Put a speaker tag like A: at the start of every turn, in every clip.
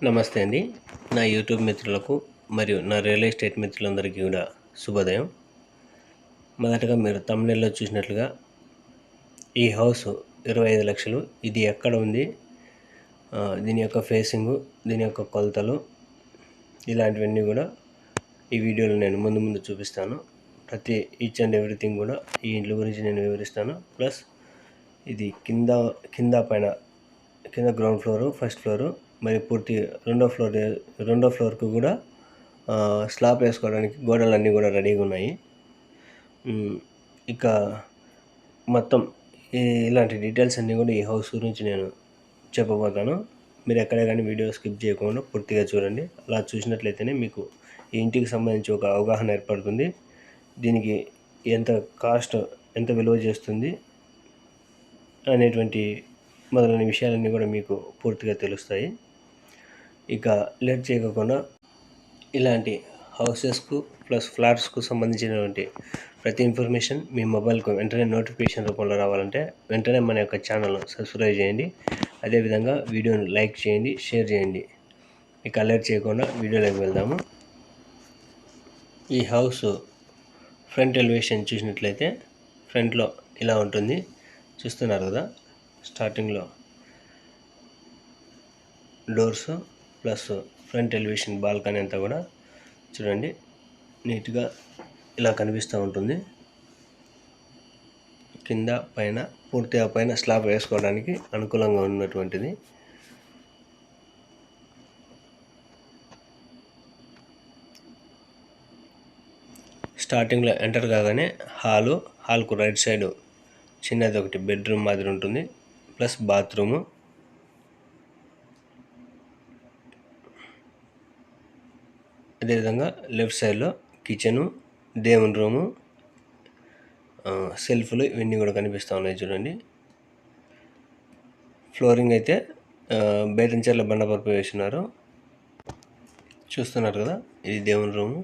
A: నమస్తే అండి. నా యూట్యూబ్ మిత్రులకు మరియు నా రియల్ ఎస్టేట్ మిత్రులందరికీ కూడా శుభోదయం. మొదటగా మీరు థంబ్‌నెయిల్‌లో చూసినట్లుగా ఈ హౌస్ 25 లక్షలు. ఇది ఎక్కడ ఉంది? దీని యొక్క ఫేసింగు, దీని యొక్క కొలతలు ఇలాంటివన్నీ కూడా ఈ వీడియోలో నేను ముందు చూపిస్తాను. ప్రతి ఈచ్ అండ్ ఎవ్రీథింగ్ కూడా ఈ ఇండ్ల గురించి నేను వివరిస్తాను. ప్లస్ ఇది కింద పైన కింద గ్రౌండ్ ఫ్లోరు, ఫస్ట్ ఫ్లోరు మరియు పూర్తి రెండో ఫ్లోర్కు కూడా స్లాబ్ వేసుకోవడానికి గోడలన్నీ కూడా రెడీగా ఉన్నాయి. ఇక మొత్తం ఇలాంటి డీటెయిల్స్ అన్నీ కూడా ఈ హౌస్ గురించి నేను చెప్పబోతాను. మీరు ఎక్కడ కానీ వీడియో స్కిప్ చేయకుండా పూర్తిగా చూడండి. అలా చూసినట్లయితేనే మీకు ఈ ఇంటికి సంబంధించి ఒక అవగాహన ఏర్పడుతుంది. దీనికి ఎంత కాస్ట్, ఎంత విలువ చేస్తుంది అనేటువంటి మొదలైన విషయాలన్నీ కూడా మీకు పూర్తిగా తెలుస్తాయి. ఇక లేట్ చేయకుండా ఇలాంటి హౌసెస్కు ప్లస్ ఫ్లాట్స్కు సంబంధించినటువంటి ప్రతి ఇన్ఫర్మేషన్ మీ మొబైల్కు వెంటనే నోటిఫికేషన్ రూపంలో రావాలంటే వెంటనే మన యొక్క ఛానల్ను సబ్స్క్రైబ్ చేయండి. అదేవిధంగా వీడియోను లైక్ చేయండి, షేర్ చేయండి. ఇక లేట్ చేయకుండా వీడియోలోకి వెళ్దాము. ఈ హౌస్ ఫ్రంట్ ఎలివేషన్ చూసినట్లయితే ఫ్రంట్లో ఇలా ఉంటుంది. చూస్తున్నారు కదా, స్టార్టింగ్లో doors plus front elevation balcony అంతా కూడా చూడండి నీట్గా ఇలా కనిపిస్తూ ఉంటుంది. కింద పైన పూర్తిగా పైన స్లాబ్ వేసుకోవడానికి అనుకూలంగా ఉన్నటువంటిది. స్టార్టింగ్లో ఎంటర్ కాగానే హాల్కు రైట్ సైడ్ చిన్నది ఒకటి బెడ్రూమ్ మాదిరి ఉంటుంది, ప్లస్ బాత్రూము. అదేవిధంగా లెఫ్ట్ సైడ్లో కిచెను, దేవుని రూము, సెల్ఫ్లు ఇవన్నీ కూడా కనిపిస్తూ ఉన్నాయి చూడండి. ఫ్లోరింగ్ అయితే బేతంచెర్ల బండపరుపు వేసినారు. చూస్తున్నారు కదా, ఇది దేవుని రూము,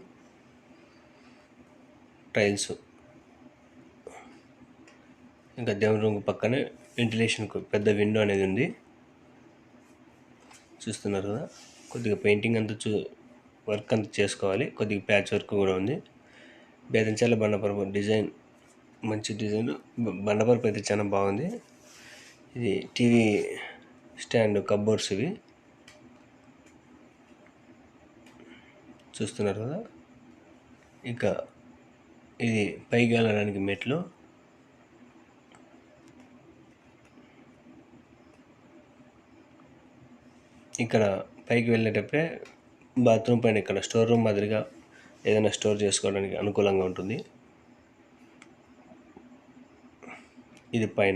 A: టైల్స్. ఇంకా దేవుని రూమ్ పక్కనే వెంటిలేషన్కు పెద్ద విండో అనేది ఉంది. చూస్తున్నారు కదా, కొద్దిగా పెయింటింగ్ అంతా వర్క్ అంతా చేసుకోవాలి, కొద్దిగా ప్యాచ్ వర్క్ కూడా ఉంది. బేతంచెర్ల బండపరుపు డిజైన్ మంచి డిజైన్. బండపరుపు అయితే చాలా బాగుంది. ఇది టీవీ స్టాండ్ కబ్బోర్డ్స్ ఇవి. చూస్తున్నారు కదా, ఇక ఇది పైకి వెళ్ళడానికి మెట్లు. ఇక్కడ పైకి వెళ్ళేటప్పుడే బాత్రూమ్ పైన ఇక్కడ స్టోర్ రూమ్ మాదిరిగా ఏదైనా స్టోర్ చేసుకోవడానికి అనుకూలంగా ఉంటుంది. ఇది పై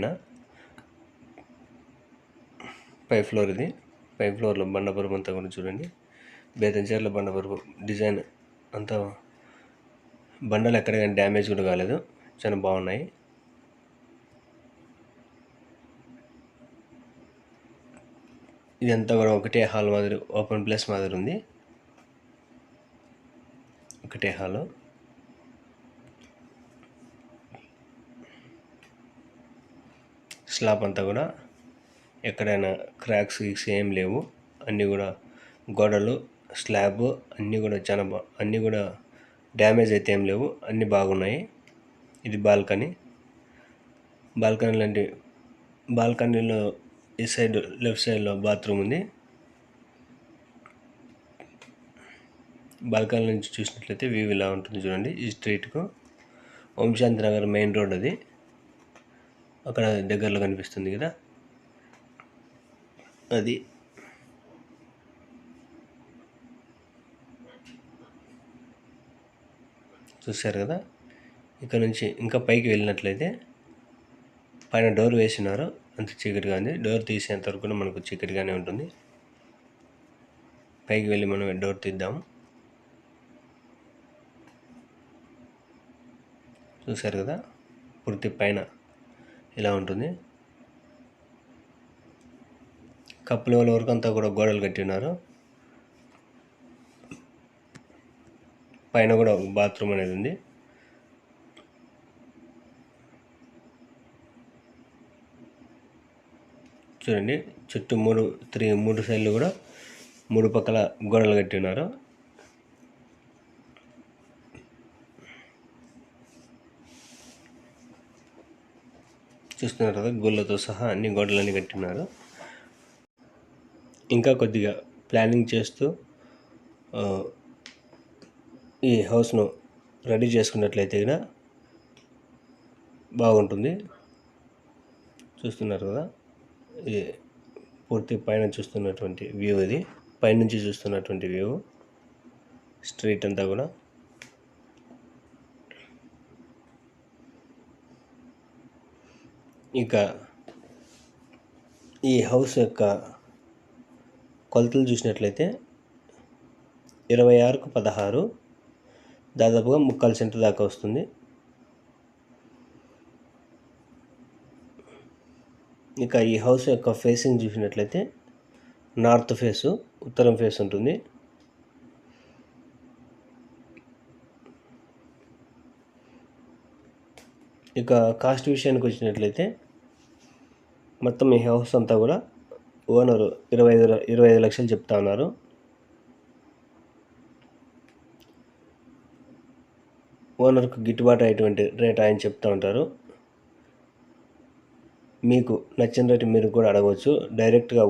A: ఫ్లోర్. ఇది పై ఫ్లోర్లో బండపరుపు అంతా కూడా చూడండి. బేతంచెర్ల బండపరుపు డిజైన్ అంతా, బండలు ఎక్కడ కానీ డ్యామేజ్ కూడా కాలేదు, చాలా బాగున్నాయి. ఇదంతా కూడా ఒకటే హాల్ మాదిరి, ఓపెన్ ప్లేస్ మాదిరి ఉంది. ఒకటే హాలు. స్లాబ్ అంతా కూడా ఎక్కడైనా క్రాక్స్ ఏం లేవు. అన్నీ కూడా గోడలు, స్లాబ్ అన్నీ కూడా అన్నీ కూడా డ్యామేజ్ అయితే ఏం లేవు, అన్నీ బాగున్నాయి. ఇది బాల్కనీలో ఈ సైడ్ లెఫ్ట్ సైడ్లో బాత్రూమ్ ఉంది. బాల్కనీ నుంచి చూసినట్లయితే వ్యూ ఇలా ఉంటుంది చూడండి. ఈ స్ట్రీట్కు ఓంశాంతి నగర్ మెయిన్ రోడ్ అది అక్కడ దగ్గరలో కనిపిస్తుంది కదా, అది. చూశారు కదా, ఇక్కడ నుంచి ఇంకా పైకి వెళ్ళినట్లయితే పైన డోర్ వేసినారు, అంత చీకటిగా ఉంది. డోర్ తీసేంత వరకు కూడా మనకు చీకటిగానే ఉంటుంది. పైకి వెళ్ళి మనం డోర్ తీద్దాము. చూశారు కదా, పూర్తి పైన ఇలా ఉంటుంది. కప్ లెవెల్ వరకు అంతా కూడా గోడలు కట్టినారు. పైన కూడా ఒక బాత్రూమ్ అనేది ఉంది. చూడండి, చుట్టూ మూడు సైడ్లు కూడా మూడు పక్కల గోడలు కట్టి ఉన్నారు. చూస్తున్నారు కదా, గుళ్ళతో సహా అన్ని గోడలన్నీ కట్టినారు. ఇంకా కొద్దిగా ప్లానింగ్ చేస్తూ ఈ హౌస్ను రెడీ చేసుకున్నట్లయితే కూడా బాగుంటుంది. చూస్తున్నారు కదా, ఇది పూర్తి పైన చూస్తున్నటువంటి వ్యూ, ఇది పైనుంచి చూస్తున్నటువంటి వ్యూ, స్ట్రీట్ అంతా కూడా. ఇక ఈ హౌస్ యొక్క కొలతలు చూసినట్లయితే 26కు 16, దాదాపుగా 3/4 సెంటు దాకా వస్తుంది. ఇక ఈ హౌస్ యొక్క ఫేసింగ్ చూసినట్లయితే నార్త్ ఫేసు, ఉత్తరం ఫేస్ ఉంటుంది. ఇక కాస్ట్ విషయానికి వచ్చినట్లయితే మొత్తం ఈ హౌస్ అంతా కూడా ఓనరు 25 లక్షలు చెప్తా ఉన్నారు. ఓనర్కు గిట్టుబాటు అయ్యేటువంటి రేట్ ఆయన చెప్తూ ఉంటారు. మీకు నచ్చిన రేటు మీరు కూడా అడగవచ్చు. డైరెక్ట్గా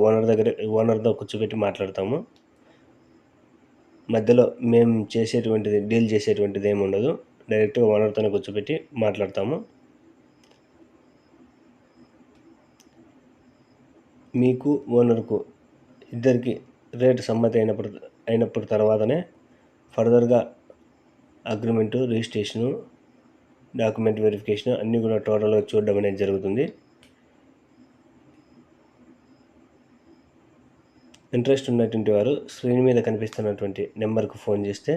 A: ఓనర్తో కూర్చోబెట్టి మాట్లాడతాము. మధ్యలో మేము డీల్ చేసేటువంటిది ఏమి ఉండదు. డైరెక్ట్గా ఓనర్తోనే కూర్చోబెట్టి మాట్లాడతాము. మీకు ఓనర్కు ఇద్దరికి రేటు సమ్మతి అయినప్పుడు తర్వాతనే ఫర్దర్గా అగ్రిమెంటు, రిజిస్ట్రేషను, డాక్యుమెంట్ వెరిఫికేషన్ అన్నీ కూడా టోటల్గా చూడడం అనేది జరుగుతుంది. ఇంట్రెస్ట్ ఉన్నటువంటి వారు స్క్రీన్ మీద కనిపిస్తున్నటువంటి నెంబర్కు ఫోన్ చేస్తే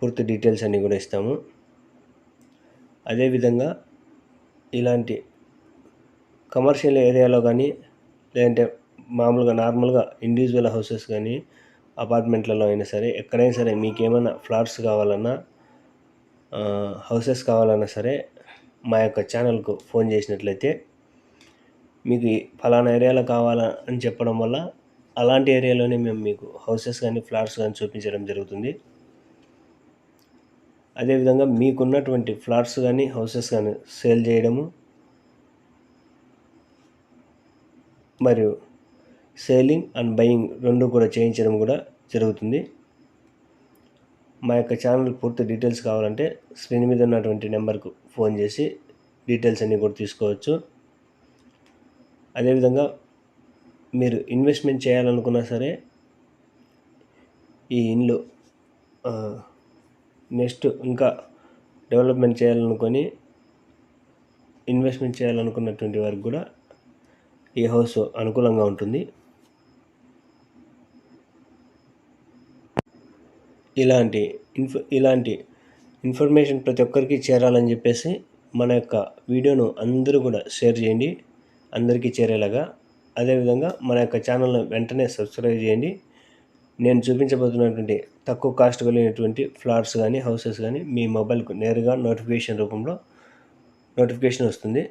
A: పూర్తి డీటెయిల్స్ అన్నీ కూడా ఇస్తాము. అదేవిధంగా ఇలాంటి కమర్షియల్ ఏరియాలో కానీ, లేదంటే మామూలుగా నార్మల్గా ఇండివిజువల్ హౌసెస్ కానీ, అపార్ట్మెంట్లలో అయినా సరే, ఎక్కడైనా సరే మీకేమైనా ఫ్లాట్స్ కావాలన్నా, హౌసెస్ కావాలన్నా సరే మా యొక్క ఛానల్కు ఫోన్ చేసినట్లయితే మీకు ఫలానా ఏరియాలో కావాలా అని చెప్పడం వల్ల అలాంటి ఏరియాలోనే మేము మీకు హౌసెస్ కానీ, ఫ్లాట్స్ కానీ చూపించడం జరుగుతుంది. అదేవిధంగా మీకున్నటువంటి ఫ్లాట్స్ కానీ, హౌసెస్ కానీ సేల్ చేయడము మరియు సేలింగ్ అండ్ బయింగ్ రెండు కూడా చేయించడం కూడా జరుగుతుంది. మా యొక్క ఛానల్ పూర్తి డీటెయిల్స్ కావాలంటే స్క్రీన్ మీద ఉన్నటువంటి నెంబర్కు ఫోన్ చేసి డీటెయిల్స్ అన్నీ కూడా తీసుకోవచ్చు. అదేవిధంగా మీరు ఇన్వెస్ట్మెంట్ చేయాలనుకున్నా సరే, ఈ ఇల్లు నెక్స్ట్ ఇంకా డెవలప్మెంట్ చేయాలనుకొని ఇన్వెస్ట్మెంట్ చేయాలనుకున్నటువంటి వారికి కూడా ఈ హౌస్ అనుకూలంగా ఉంటుంది. ఇలాంటి ఇన్ఫర్మేషన్ ప్రతి ఒక్కరికి చేరాలని చెప్పేసి మన యొక్క వీడియోను అందరూ కూడా షేర్ చేయండి, అందరికీ చేరేలాగా. అదేవిధంగా మన యొక్క ఛానల్ని వెంటనే సబ్స్క్రైబ్ చేయండి. నేను చూపించబోతున్నటువంటి తక్కువ కాస్ట్ కలిగినటువంటి ఫ్లాట్స్ కానీ, హౌసెస్ కానీ మీ మొబైల్కు నేరుగా నోటిఫికేషన్ రూపంలో నోటిఫికేషన్ వస్తుంది.